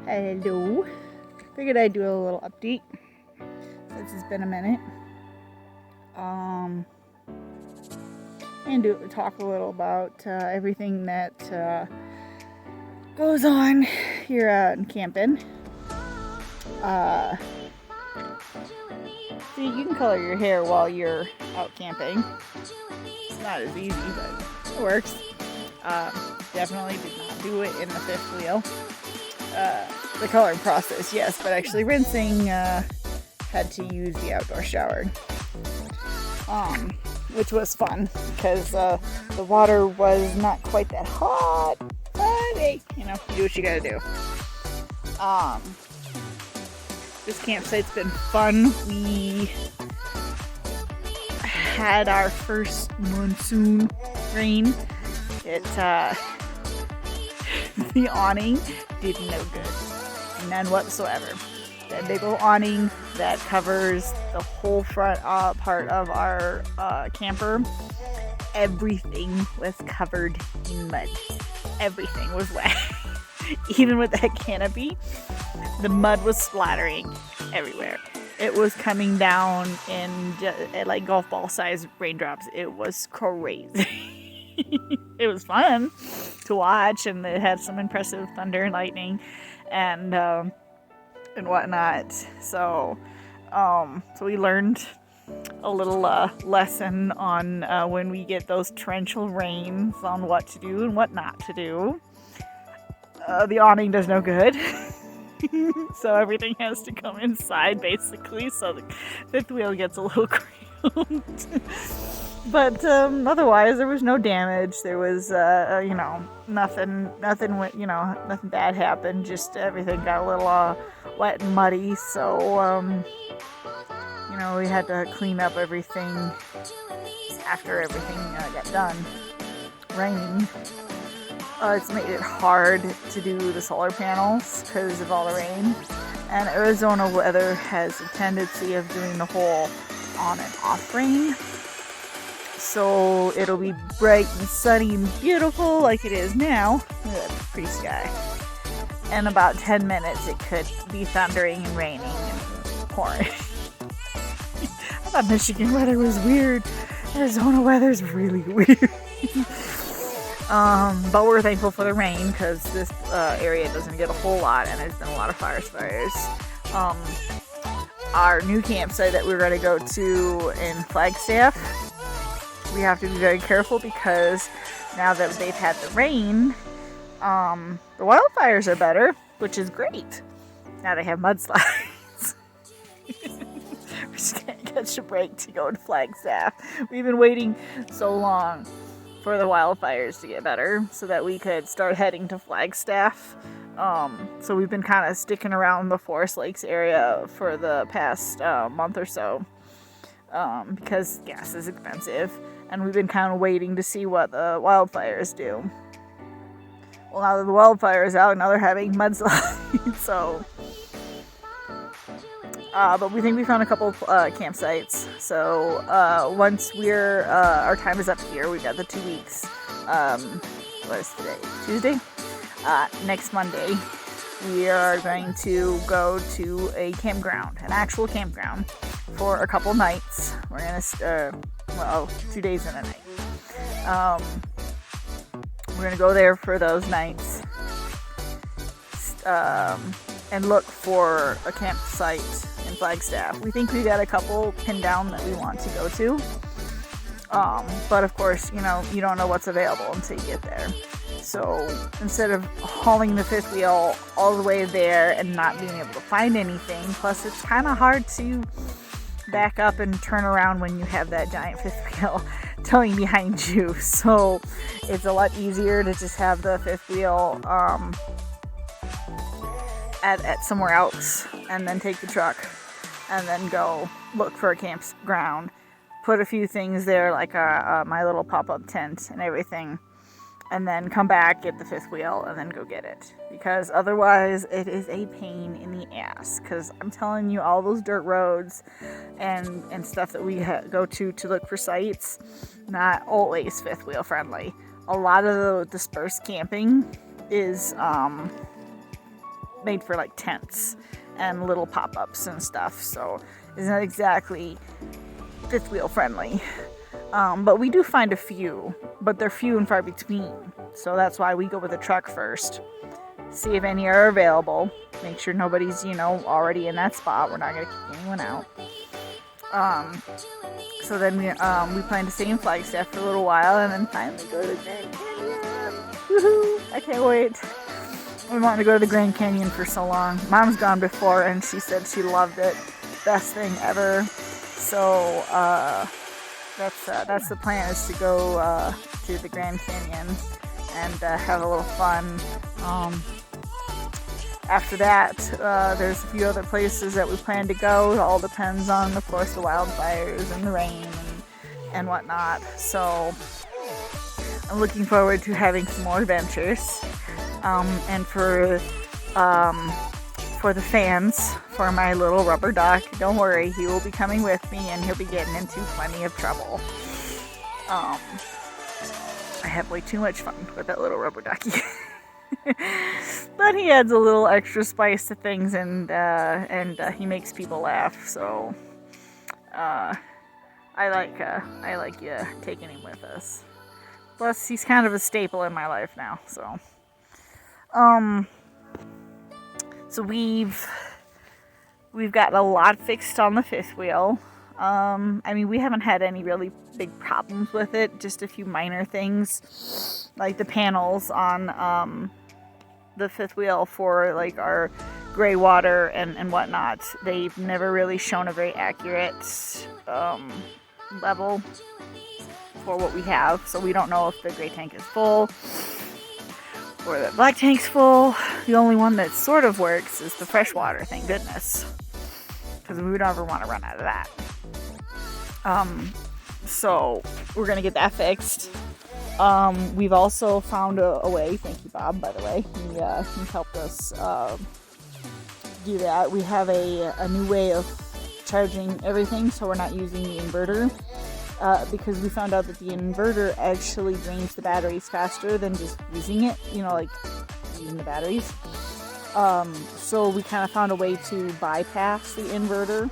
Hello. Figured I'd do a little update since it's been a minute. And talk a little about everything that goes on here out in camping. See, you can color your hair while you're out camping. It's not as easy, but it works. Definitely did not do it in the fifth wheel. The coloring process, yes, but actually rinsing, had to use the outdoor shower. Which was fun because the water was not quite that hot, but hey, you do what you gotta do. This campsite's been fun. We had our first monsoon rain. The awning did no good, none whatsoever. That big old awning that covers the whole front part of our camper, everything was covered in mud. Everything was wet. Even with that canopy, the mud was splattering everywhere. It was coming down in like golf ball size raindrops. It was crazy. It was fun to watch, and it had some impressive thunder and lightning and whatnot. So we learned a little lesson on when we get those torrential rains on what to do and what not to do. The awning does no good. So everything has to come inside basically, so the fifth wheel gets a little cramped. But otherwise there was no damage. There was nothing bad happened. Just everything got a little wet and muddy, so we had to clean up everything after everything got done raining. It's made it hard to do the solar panels because of all the rain, and Arizona weather has a tendency of doing the whole on and off rain. So it'll be bright and sunny and beautiful like it is now. Look at that pretty sky. In about 10 minutes it could be thundering and raining and pouring. I thought Michigan weather was weird. Arizona weather is really weird. But we're thankful for the rain because this area doesn't get a whole lot, and there's been a lot of forest fires. Our new campsite that we're going to go to in Flagstaff, we have to be very careful because now that they've had the rain, the wildfires are better, which is great. Now they have mudslides. We just can't catch a break to go to Flagstaff. We've been waiting so long for the wildfires to get better so that we could start heading to Flagstaff. So we've been kind of sticking around the Forest Lakes area for the past month or so because gas is expensive, and we've been kind of waiting to see what the wildfires do. Well, now that the wildfires out, now they're having mudslides. So but we think we found a couple campsites. So once our time is up here, we've got the 2 weeks. What is today? Tuesday? Next Monday, we are going to go to a campground, an actual campground, for a couple nights. We're gonna 2 days and a night. We're gonna go there for those nights, and look for a campsite in Flagstaff. We think we got a couple pinned down that we want to go to. But of course, you don't know what's available until you get there. So instead of hauling the fifth wheel all the way there and not being able to find anything, plus it's kind of hard to back up and turn around when you have that giant fifth wheel towing behind you. So it's a lot easier to just have the fifth wheel at somewhere else, and then take the truck and then go look for a campground, put a few things there like my little pop-up tent and everything, and then come back, get the fifth wheel, and then go get it. Because otherwise it is a pain in the ass, because I'm telling you, all those dirt roads and stuff that we go to look for sites, not always fifth wheel friendly. A lot of the dispersed camping is made for like tents and little pop-ups and stuff, so it's not exactly fifth wheel friendly. But we do find a few, but they're few and far between, so that's why we go with a truck first. See if any are available. Make sure nobody's, already in that spot. We're not going to kick anyone out. So then we plan to stay in Flagstaff for a little while and then finally go to Grand Canyon. Woohoo! I can't wait. We wanted to go to the Grand Canyon for so long. Mom's gone before and she said she loved it. Best thing ever. So that's the plan, is to go to the Grand Canyon and have a little fun. After that, there's a few other places that we plan to go. It all depends on, of course, the wildfires and the rain and whatnot. So I'm looking forward to having some more adventures. And for the fans, for my little rubber duck, don't worry, he will be coming with me and he'll be getting into plenty of trouble. I have way too much fun with that little rubber ducky. But he adds a little extra spice to things, and he makes people laugh. So I like taking him with us. Plus, he's kind of a staple in my life now. So so we've got a lot fixed on the fifth wheel. We haven't had any really big problems with it. Just a few minor things, like the panels on the fifth wheel for like our gray water and whatnot. They've never really shown a very accurate level for what we have, so we don't know if the gray tank is full or the black tank's full. The only one that sort of works is the fresh water, thank goodness, because we would never want to run out of that. So we're gonna get that fixed. We've also found a way, thank you Bob, by the way, he helped us do that. We have a new way of charging everything, so we're not using the inverter, because we found out that the inverter actually drains the batteries faster than just using it, like using the batteries. So we kind of found a way to bypass the inverter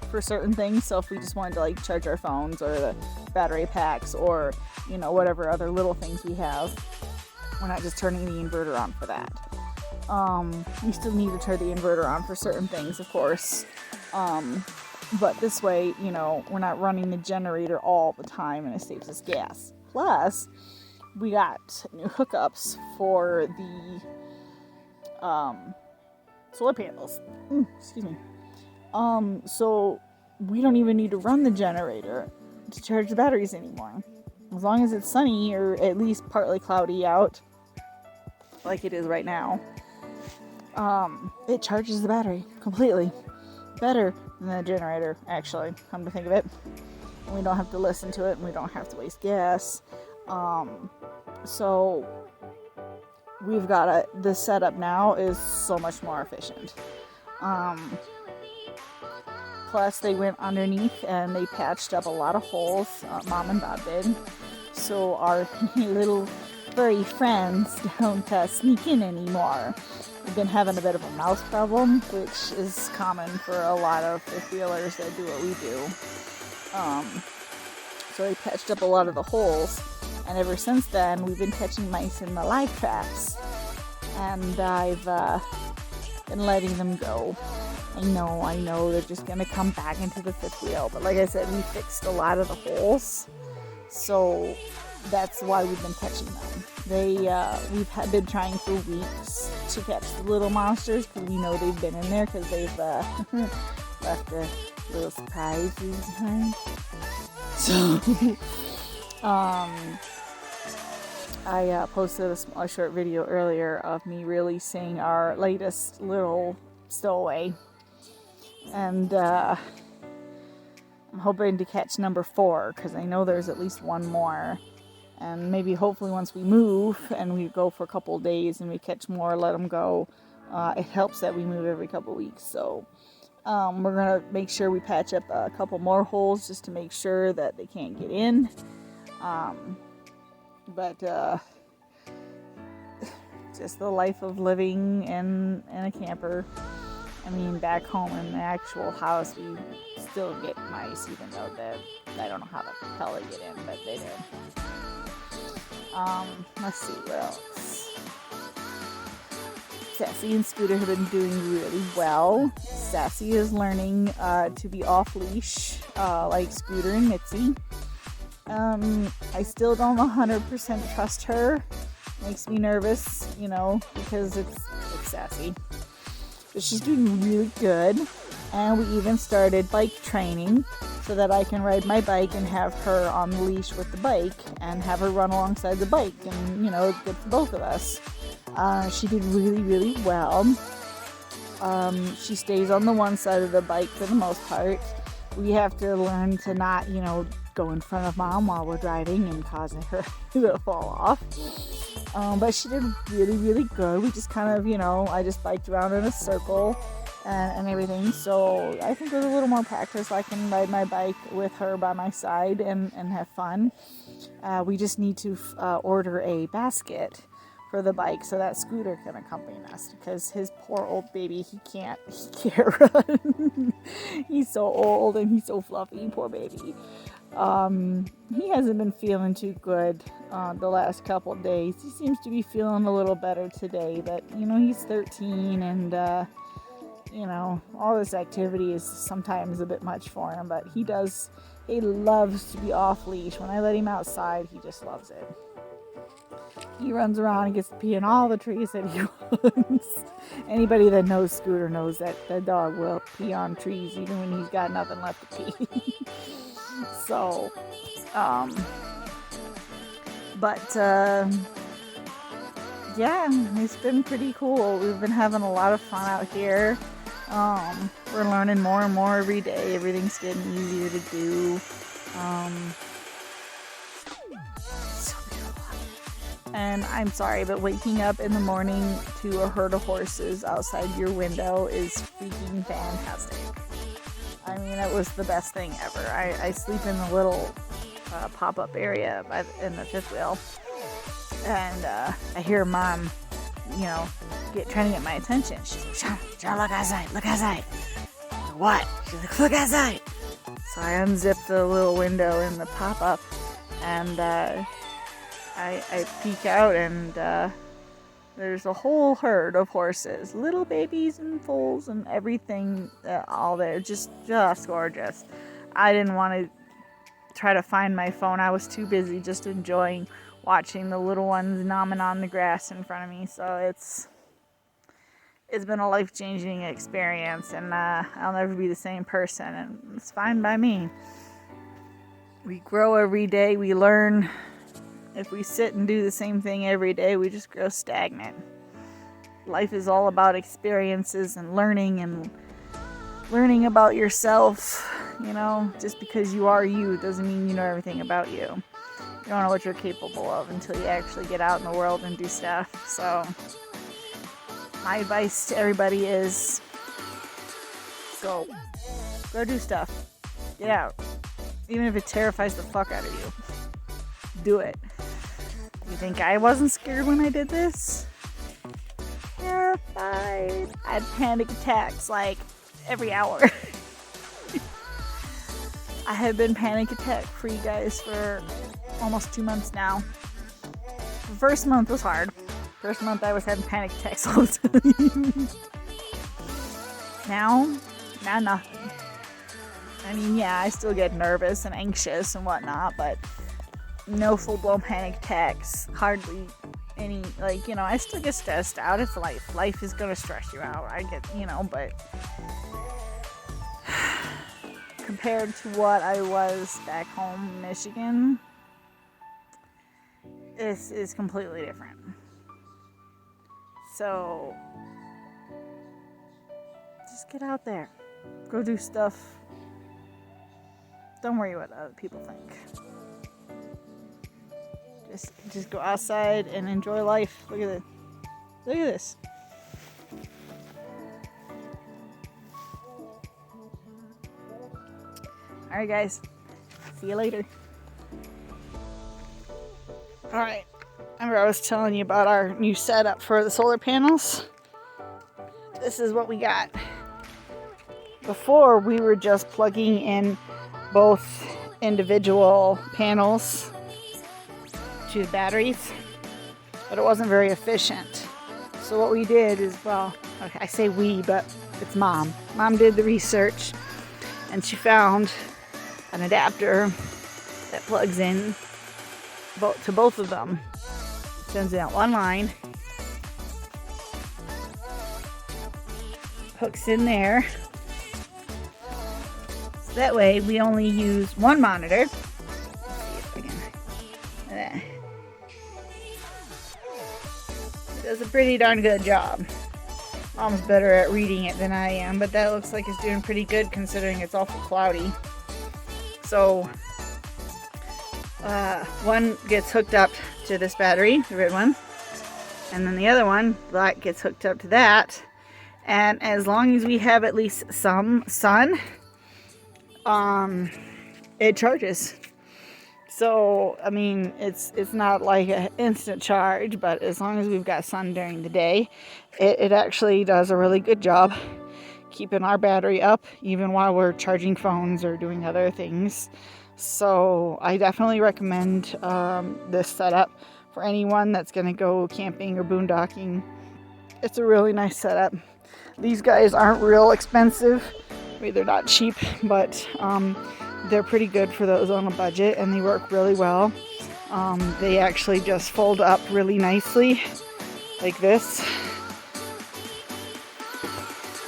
for certain things. So if we just wanted to like charge our phones or the battery packs or whatever other little things we have, we're not just turning the inverter on for that. We still need to turn the inverter on for certain things, of course, but this way, we're not running the generator all the time and it saves us gas. Plus, we got new hookups for the solar panels. Excuse me. So we don't even need to run the generator to charge the batteries anymore. As long as it's sunny or at least partly cloudy out, like it is right now, it charges the battery completely. Better than the generator, actually, come to think of it. And we don't have to listen to it, and we don't have to waste gas. So we've got the setup now is so much more efficient. Plus, they went underneath and they patched up a lot of holes. Mom and Bob did. So our little furry friends don't sneak in anymore. We've been having a bit of a mouse problem, which is common for a lot of fifth-wheelers that do what we do. So they patched up a lot of the holes. And ever since then, we've been catching mice in the live traps. And I've been letting them go. I know, they're just going to come back into the fifth wheel. But like I said, we fixed a lot of the holes. So that's why we've been catching them. We've been trying for weeks to catch the little monsters, because we know they've been in there, because they've left a little surprises behind. So, I posted a short video earlier of me releasing our latest little stowaway. And I'm hoping to catch number 4, because I know there's at least one more. And maybe hopefully once we move and we go for a couple of days and we catch more, let them go. It helps that we move every couple of weeks. So we're going to make sure we patch up a couple more holes just to make sure that they can't get in. But just the life of living in a camper. I mean, back home in the actual house, we still get mice, even though I don't know how the hell they get in, but they do. Let's see, what else? Sassy and Scooter have been doing really well. Sassy is learning to be off leash, like Scooter and Mitzi. I still don't 100% trust her. Makes me nervous, because it's Sassy. But she's doing really good. And we even started bike training so that I can ride my bike and have her on the leash with the bike and have her run alongside the bike, and good for both of us. She did really, really well. She stays on the one side of the bike for the most part. We have to learn to not, go in front of Mom while we're driving and causing her to fall off. But she did really, really good. We just kind of, I just biked around in a circle and everything. So I think with a little more practice, I can ride my bike with her by my side and have fun. We just need to order a basket for the bike so that Scooter can accompany us, because his poor old baby, he can't run. He's so old and he's so fluffy, poor baby. He hasn't been feeling too good the last couple of days. He seems to be feeling a little better today, but he's 13 and all this activity is sometimes a bit much for him, but he loves to be off leash. When I let him outside, he just loves it. He runs around and gets to pee in all the trees that he wants. Anybody that knows Scooter knows that the dog will pee on trees even when he's got nothing left to pee. So, yeah, it's been pretty cool. We've been having a lot of fun out here. We're learning more and more every day. Everything's getting easier to do. And I'm sorry, but waking up in the morning to a herd of horses outside your window is freaking fantastic. I mean, it was the best thing ever. I sleep in the little pop-up area in the fifth wheel, and I hear Mom, trying to get my attention. She's like, John, look outside, look outside. What? She's like, look outside. So I unzip the little window in the pop-up, and I peek out, and there's a whole herd of horses, little babies and foals and everything, all there, just gorgeous. I didn't want to try to find my phone. I was too busy just enjoying watching the little ones nomming on the grass in front of me. So it's been a life-changing experience, and I'll never be the same person, and it's fine by me. We grow every day, we learn. If we sit and do the same thing every day, we just grow stagnant. Life is all about experiences and learning about yourself. Just because you are you doesn't mean you know everything about you. You don't know what you're capable of until you actually get out in the world and do stuff. So my advice to everybody is go do stuff. Get out. Even if it terrifies the fuck out of you. Do it. You think I wasn't scared when I did this? Terrified. I had panic attacks like every hour. I have been panic attack free, guys, for almost 2 months now. The first month was hard. First month I was having panic attacks all the time. Now nothing. I mean, yeah, I still get nervous and anxious and whatnot, but no full-blown panic attacks. Hardly any, I still get stressed out. It's life. Life is gonna stress you out. I get, but compared to what I was back home in Michigan, this is completely different. So, just get out there. Go do stuff. Don't worry what other people think. Just go outside and enjoy life. Look at this. Alright, guys. See you later. Alright. Remember I was telling you about our new setup for the solar panels? This is what we got. Before, we were just plugging in both individual panels to the batteries, but it wasn't very efficient. So what we did is, well, okay, I say we, but it's Mom. Mom did the research, and she found an adapter that plugs in to both of them. Sends out one line, hooks in there. So that way we only use one monitor. Let's see if I can. It does a pretty darn good job. Mom's better at reading it than I am, but that looks like it's doing pretty good considering it's awful cloudy. So one gets hooked up to this battery, the red one, and then the other one, black, gets hooked up to that. And as long as we have at least some sun, it charges. So I mean, it's not like an instant charge, but as long as we've got sun during the day, it actually does a really good job keeping our battery up even while we're charging phones or doing other things. So I definitely recommend this setup for anyone that's going to go camping or boondocking. It's a really nice setup. These guys aren't real expensive. I mean, they're not cheap, but they're pretty good for those on a budget, and they work really well. They actually just fold up really nicely like this,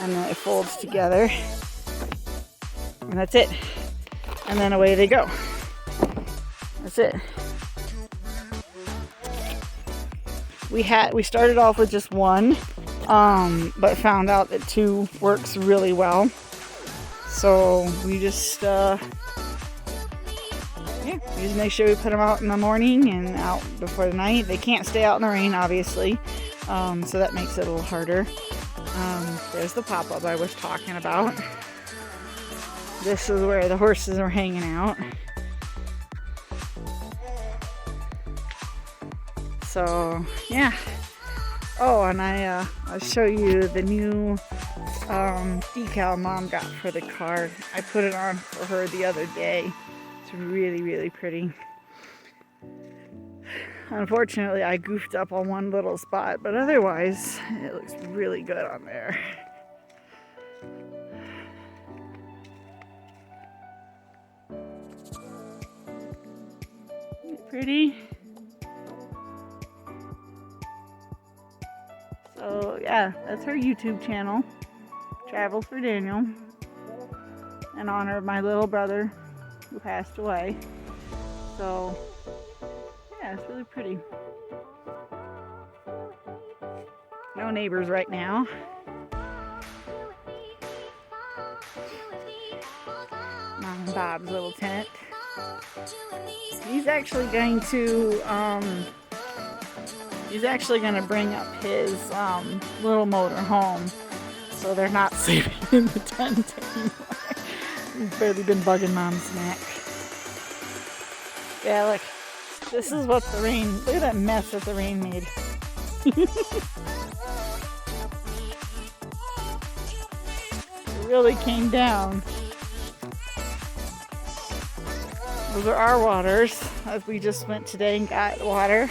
and then it folds together, and that's it. And then away they go. That's it. We started off with just one, but found out that two works really well. So we just make sure we put them out in the morning and out before the night. They can't stay out in the rain, obviously, so that makes it a little harder. There's the pop-up I was talking about. This is where the horses are hanging out. So yeah. Oh, and I'll show you the new decal Mom got for the car. I put it on for her the other day. It's really, really pretty. Unfortunately, I goofed up on one little spot, but otherwise, it looks really good on there. Pretty. So yeah, that's her YouTube channel, Travels for Daniel, in honor of my little brother who passed away. So yeah, it's really pretty. No neighbors right now. Mom and Bob's little tent. He's actually going to bring up his little motor home, so they're not sleeping in the tent anymore. He's barely been bugging Mom's neck. Yeah, look, this is what the rain, look at that mess that the rain made. It really came down. Those are our waters. We just went today and got water.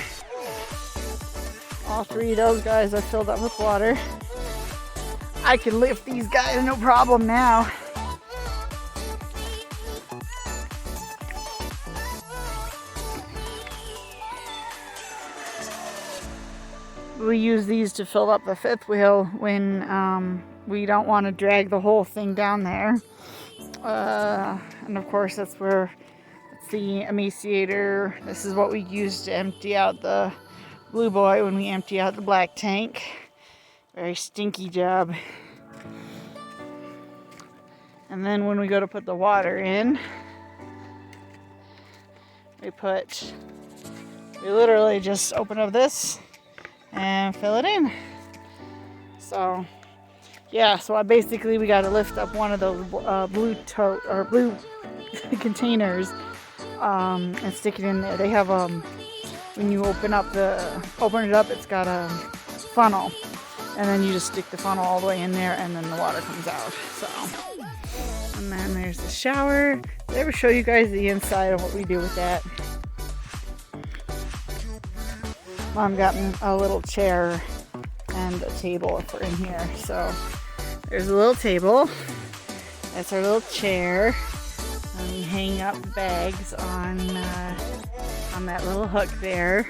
All three of those guys are filled up with water. I can lift these guys no problem now. We use these to fill up the fifth wheel when we don't want to drag the whole thing down there. And of course that's where the emaciator. This is what we use to empty out the Blue Boy when we empty out the black tank. Very stinky job. And then when we go to put the water in, we literally just open up this and fill it in. So yeah, so we got to lift up one of those blue containers and stick it in there. They have we when you open it up, it's got a funnel, and then you just stick the funnel all the way in there, and then the water comes out. So, and then there's the shower. Did I ever show you guys the inside of what we do with that? Mom got me a little chair and a table for in here. So there's a little table. That's our little chair. And we hang up bags on that little hook there.